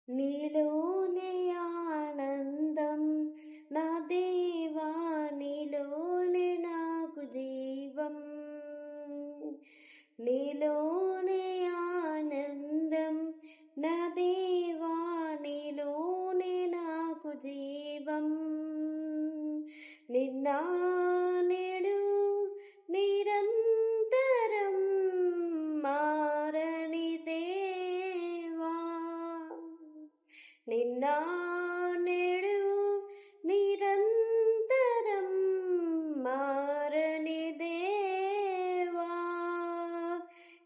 నీలోనే ఆనందం నా దేవా, నీలోనే నాకు జీవం. నీలోనే ఆనందం నా దేవా, నీలోనే నాకు జీవం. నిన్న నేడు నిరంతరం మారని దేవా, నిన్న నేడు నిరంతరం మారని దేవా.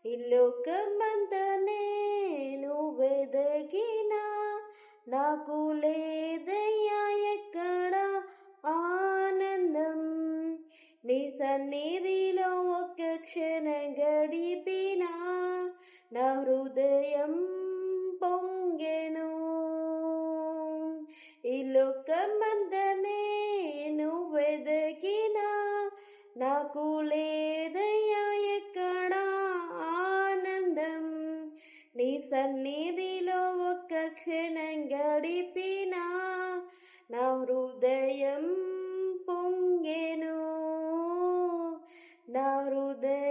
ఈ లోకమంతా నేను వెదకినా నాకు లేదయ్యా ఎక్కడ ఆనందం. నీ సన్నిధిలో ఒక్క క్షణం గడిపినా నా హృదయం పొంగెను. ఈ లోకమంతా నేను వెదకినా నాకు లేదయ్యా ఎక్కడ ఆనందం. నీ సన్నిధిలో ఒక్క క్షణం గడిపినా నా హృదయం పొంగెను. నా హృదయం